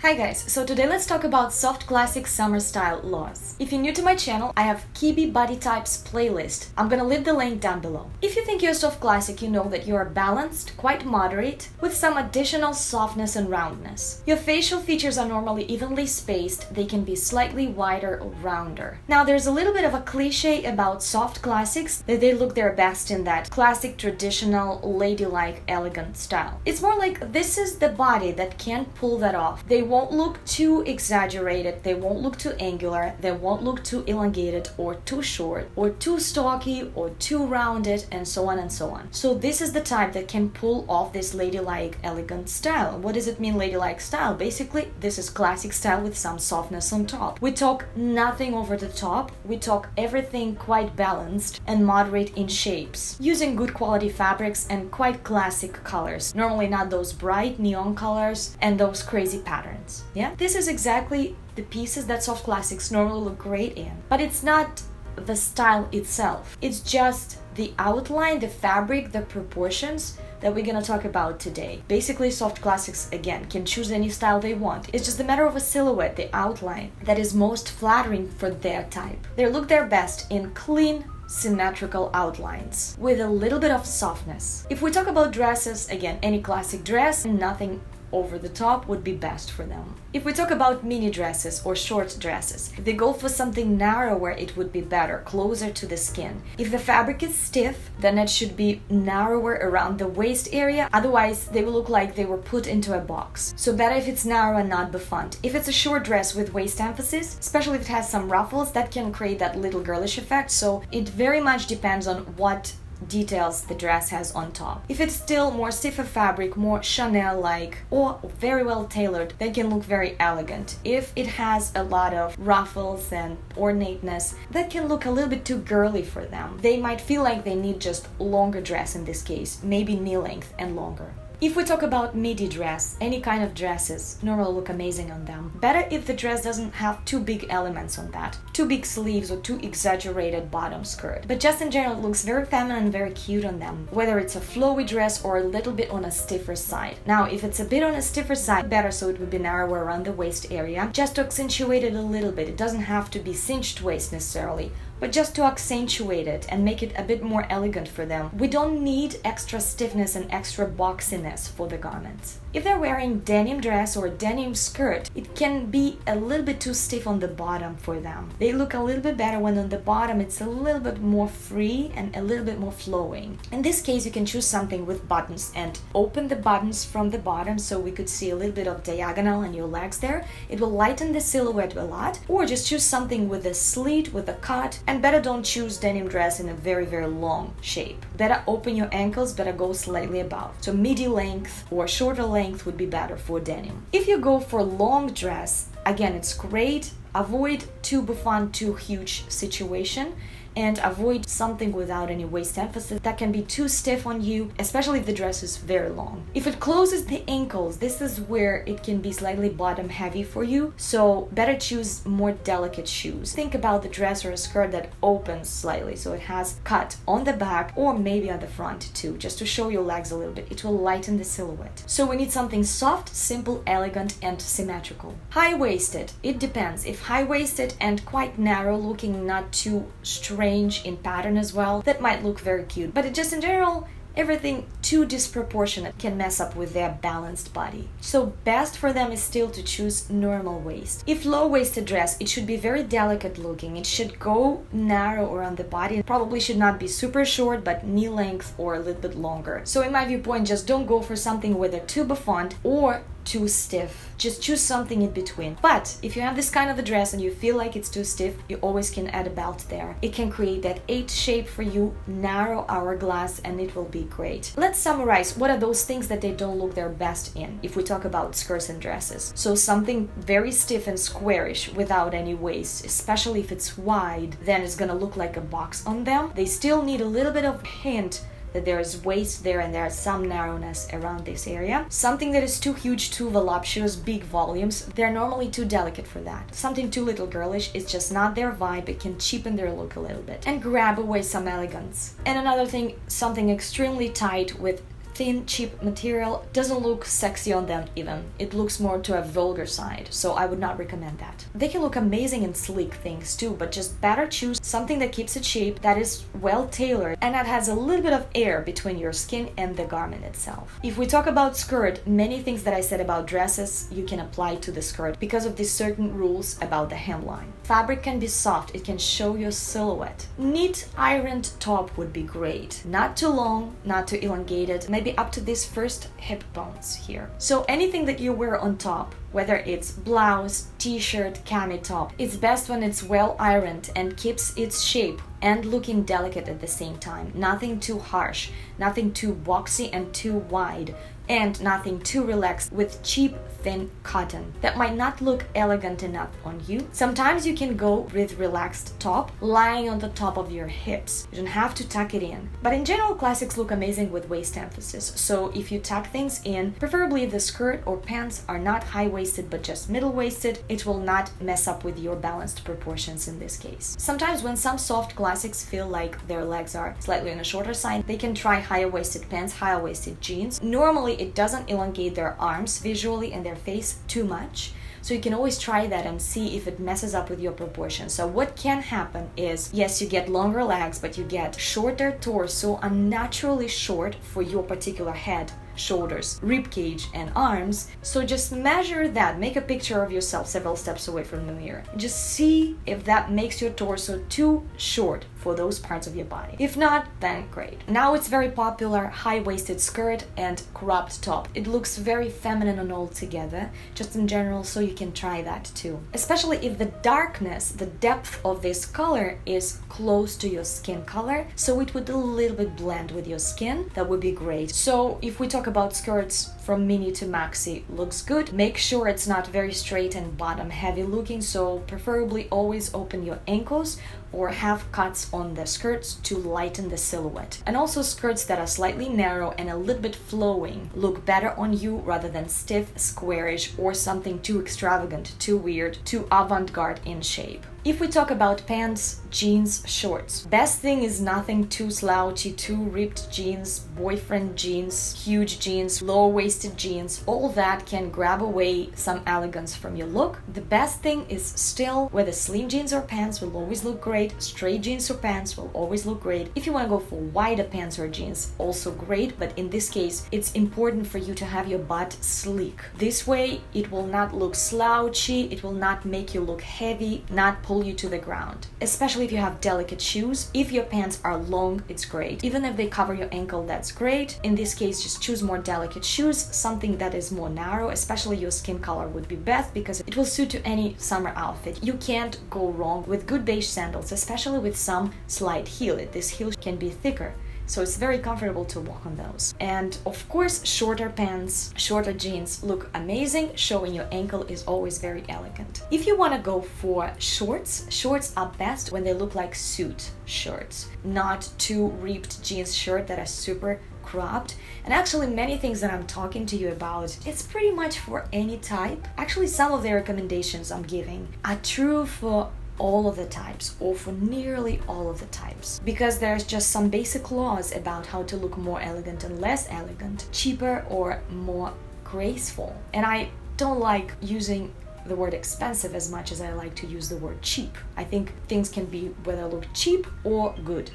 Hi guys, so today let's talk about soft classic summer style laws. If you're new to my channel, I have Kibbe body types playlist. I'm gonna leave the link down below. If you think you're soft classic, you know that you are balanced, quite moderate, with some additional softness and roundness. Your facial features are normally evenly spaced, they can be slightly wider or rounder. Now there's a little bit of a cliche about soft classics, that they look their best in that classic, traditional, ladylike, elegant style. It's more like this is the body that can't pull that off. They won't look too exaggerated, they won't look too angular, they won't look too elongated or too short or too stocky or too rounded, and so on and so on. So this is the type that can pull off this ladylike elegant style. What does it mean, ladylike style? Basically, this is classic style with some softness on top. We talk nothing over the top, we talk everything quite balanced and moderate in shapes, using good quality fabrics and quite classic colors, normally not those bright neon colors and those crazy patterns. Yeah, this is exactly the pieces that soft classics normally look great in, but it's not the style itself. It's just the outline, the fabric, the proportions that we're gonna talk about today. Basically, soft classics, again, can choose any style they want. It's just a matter of a silhouette, the outline, that is most flattering for their type. They look their best in clean, symmetrical outlines with a little bit of softness. If we talk about dresses, again, any classic dress, nothing over the top would be best for them. If we talk about mini dresses or short dresses, if they go for something narrower, it would be better, closer to the skin. If the fabric is stiff, then it should be narrower around the waist area, otherwise they will look like they were put into a box. So better if it's narrow and not bouffant. If it's a short dress with waist emphasis, especially if it has some ruffles, that can create that little girlish effect, so it very much depends on what details the dress has on top. If it's still more stiffer fabric, more Chanel-like, or very well tailored, that can look very elegant. If it has a lot of ruffles and ornateness, that can look a little bit too girly for them. They might feel like they need just longer dress in this case, maybe knee length and longer. If we talk about midi dress, any kind of dresses normally look amazing on them. Better if the dress doesn't have too big elements on that, too big sleeves or too exaggerated bottom skirt. But just in general, it looks very feminine and very cute on them, whether it's a flowy dress or a little bit on a stiffer side. Now, if it's a bit on a stiffer side, better, so it would be narrower around the waist area, just to accentuate it a little bit. It doesn't have to be cinched waist necessarily, but just to accentuate it and make it a bit more elegant for them. We don't need extra stiffness and extra boxiness for the garments. If they're wearing denim dress or denim skirt, it can be a little bit too stiff on the bottom for them. They look a little bit better when on the bottom it's a little bit more free and a little bit more flowing. In this case, you can choose something with buttons and open the buttons from the bottom so we could see a little bit of diagonal on your legs there. It will lighten the silhouette a lot. Or just choose something with a slit, with a cut, and better don't choose denim dress in a very, very long shape. Better open your ankles, better go slightly above. So midi length or shorter length would be better for denim. If you go for long dress, again, it's great. Avoid too bouffant, too huge situation, and avoid something without any waist emphasis that can be too stiff on you, especially if the dress is very long. If it closes the ankles, this is where it can be slightly bottom heavy for you, so better choose more delicate shoes. Think about the dress or a skirt that opens slightly, so it has cut on the back or maybe on the front too, just to show your legs a little bit. It will lighten the silhouette. So we need something soft, simple, elegant, and symmetrical. High-waisted, it depends. If high-waisted and quite narrow looking, not too strange in pattern as well, that might look very cute. But it just in general, everything too disproportionate can mess up with their balanced body. So best for them is still to choose normal waist. If low-waisted dress, it should be very delicate looking. It should go narrow around the body. It probably should not be super short, but knee length or a little bit longer. So in my viewpoint, just don't go for something whether too bouffant or too stiff. Just choose something in between. But if you have this kind of a dress and you feel like it's too stiff, you always can add a belt there. It can create that 8 shape for you, narrow hourglass, and it will be great. Let's summarize what are those things that they don't look their best in if we talk about skirts and dresses. So something very stiff and squarish without any waist, especially if it's wide, then it's gonna look like a box on them. They still need a little bit of hint that there is waist there and there's some narrowness around this area. Something that is too huge, too voluptuous, big volumes, they're normally too delicate for that. Something too little girlish is just not their vibe. It can cheapen their look a little bit and grab away some elegance. And another thing, something extremely tight with thin, cheap material doesn't look sexy on them even. It looks more to a vulgar side, so I would not recommend that. They can look amazing in sleek things too, but just better choose something that keeps its shape, that is well tailored, and that has a little bit of air between your skin and the garment itself. If we talk about skirt, many things that I said about dresses you can apply to the skirt because of these certain rules about the hemline. Fabric can be soft, it can show your silhouette. Neat ironed top would be great. Not too long, not too elongated, maybe up to these first hip bones here. So anything that you wear on top, whether it's blouse, t-shirt, cami top, it's best when it's well ironed and keeps its shape and looking delicate at the same time. Nothing too harsh, nothing too boxy and too wide, and nothing too relaxed with cheap thin cotton that might not look elegant enough on you. Sometimes you can go with relaxed top lying on the top of your hips. You don't have to tuck it in. But in general, classics look amazing with waist emphasis. So if you tuck things in, preferably the skirt or pants are not high-waisted but just middle-waisted, it will not mess up with your balanced proportions in this case. Sometimes when some soft classics feel like their legs are slightly on the shorter side, they can try higher-waisted pants, higher-waisted jeans. Normally it doesn't elongate their arms visually and their face too much, so you can always try that and see if it messes up with your proportions. So what can happen is, yes, you get longer legs, but you get shorter torso, unnaturally short for your particular head, shoulders, rib cage, and arms. So just measure that, make a picture of yourself several steps away from the mirror. Just see if that makes your torso too short for those parts of your body. If not, then great. Now it's very popular high-waisted skirt and cropped top. It looks very feminine and all together, just in general, so you can try that too. Especially if the darkness, the depth of this color is close to your skin color, so it would a little bit blend with your skin. That would be great. So if we talk about skirts from mini to maxi, looks good. Make sure it's not very straight and bottom heavy looking, so preferably always open your ankles or have cuts on the skirts to lighten the silhouette. And also skirts that are slightly narrow and a little bit flowing look better on you rather than stiff, squarish, or something too extravagant, too weird, too avant-garde in shape. If we talk about pants, jeans, shorts, best thing is nothing too slouchy, too ripped jeans, boyfriend jeans, huge jeans, low-waisted jeans. All that can grab away some elegance from your look. The best thing is still whether slim jeans or pants will always look great, straight jeans or pants will always look great. If you want to go for wider pants or jeans, also great, but in this case, it's important for you to have your butt sleek. This way, it will not look slouchy, it will not make you look heavy, not pull you to the ground. Especially if you have delicate shoes. If your pants are long, it's great. Even if they cover your ankle, that's great. In this case, just choose more delicate shoes, something that is more narrow, especially your skin color would be best because it will suit to any summer outfit. You can't go wrong with good beige sandals, especially with some slight heel. This heel can be thicker, so it's very comfortable to walk on those. And of course, shorter pants, shorter jeans look amazing. Showing your ankle is always very elegant. If you want to go for shorts, shorts are best when they look like suit shirts, not too ripped jeans shirt that are super cropped. And actually many things that I'm talking to you about, it's pretty much for any type. Actually, some of the recommendations I'm giving are true for all of the types, or for nearly all of the types, because there's just some basic laws about how to look more elegant and less elegant, cheaper or more graceful. And I don't like using the word expensive as much as I like to use the word cheap. I think things can be whether look cheap or good.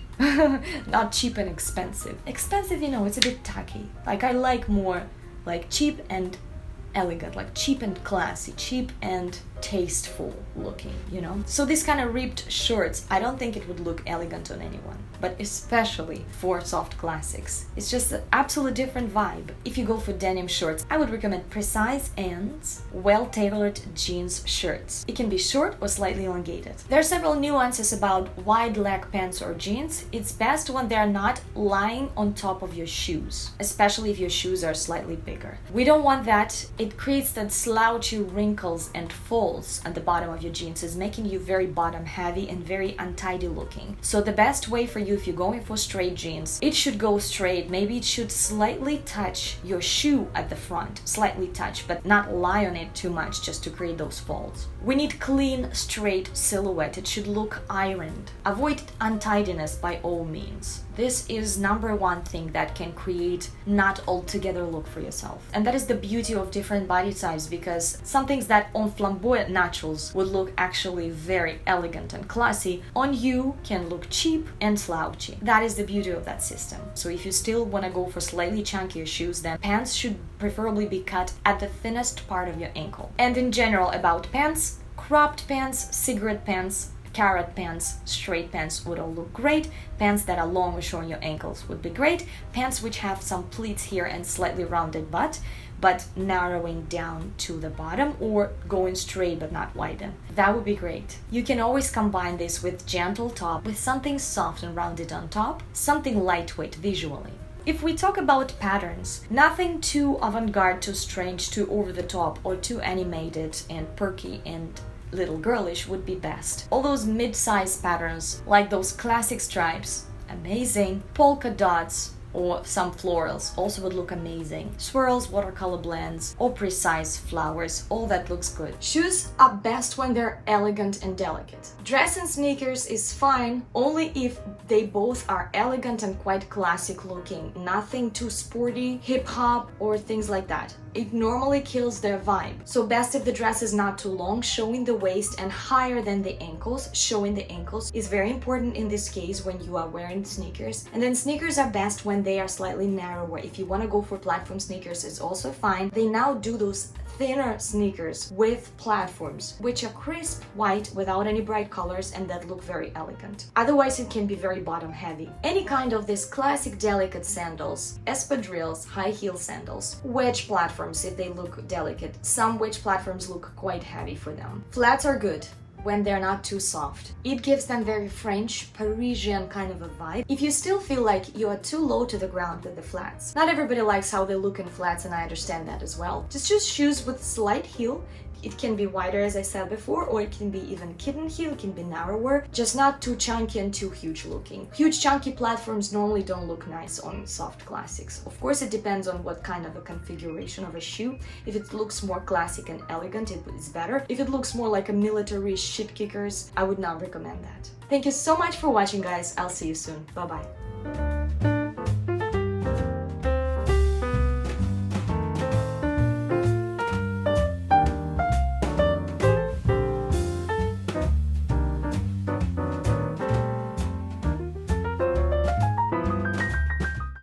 Not cheap and expensive. Expensive, you know, it's a bit tacky. Like I like more like cheap and elegant, like cheap and classy, cheap and tasteful looking, you know? So this kind of ripped shirts, I don't think it would look elegant on anyone, but especially for soft classics. It's just an absolutely different vibe. If you go for denim shorts, I would recommend precise ends, well-tailored jeans shirts. It can be short or slightly elongated. There are several nuances about wide leg pants or jeans. It's best when they're not lying on top of your shoes, especially if your shoes are slightly bigger. We don't want that it creates that slouchy wrinkles and folds at the bottom of your jeans, is making you very bottom heavy and very untidy looking. So the best way for you, if you're going for straight jeans, it should go straight. Maybe it should slightly touch your shoe at the front, slightly touch, but not lie on it too much just to create those folds. We need clean, straight silhouette. It should look ironed. Avoid untidiness by all means. This is number one thing that can create not altogether look for yourself. And that is the beauty of different body types, because some things that on flamboyant naturals would look actually very elegant and classy, on you can look cheap and slouchy. That is the beauty of that system. So if you still want to go for slightly chunkier shoes, then pants should preferably be cut at the thinnest part of your ankle. And in general about pants, cropped pants, cigarette pants, carrot pants, straight pants would all look great. Pants that are long or showing your ankles would be great. Pants which have some pleats here and slightly rounded butt, but narrowing down to the bottom, or going straight but not widen. That would be great. You can always combine this with gentle top, with something soft and rounded on top, something lightweight visually. If we talk about patterns, nothing too avant-garde, too strange, too over the top, or too animated and perky and little girlish would be best. All those mid-size patterns, like those classic stripes, amazing. Polka dots or some florals also would look amazing. Swirls, watercolor blends, or precise flowers, all that looks good. Shoes are best when they're elegant and delicate. Dress and sneakers is fine only if they both are elegant and quite classic looking, nothing too sporty, hip-hop, or things like that. It normally kills their vibe. So best if the dress is not too long, showing the waist and higher than the ankles. Showing the ankles is very important in this case when you are wearing sneakers. And then sneakers are best when they are slightly narrower. If you want to go for platform sneakers, it's also fine. They now do those thinner sneakers with platforms, which are crisp white without any bright colors and that look very elegant. Otherwise, it can be very bottom heavy. Any kind of this classic delicate sandals, espadrilles, high heel sandals, wedge platforms if they look delicate. Some wedge platforms look quite heavy for them. Flats are good when they're not too soft. It gives them very French, Parisian kind of a vibe. If you still feel like you are too low to the ground with the flats. Not everybody likes how they look in flats, and I understand that as well. Just choose shoes with slight heel. It can be wider, as I said before, or it can be even kitten heel, it can be narrower, just not too chunky and too huge looking. Huge chunky platforms normally don't look nice on soft classics. Of course, it depends on what kind of a configuration of a shoe. If it looks more classic and elegant, it is better. If it looks more like a military shit kickers, I would not recommend that. Thank you so much for watching, guys. I'll see you soon. Bye-bye.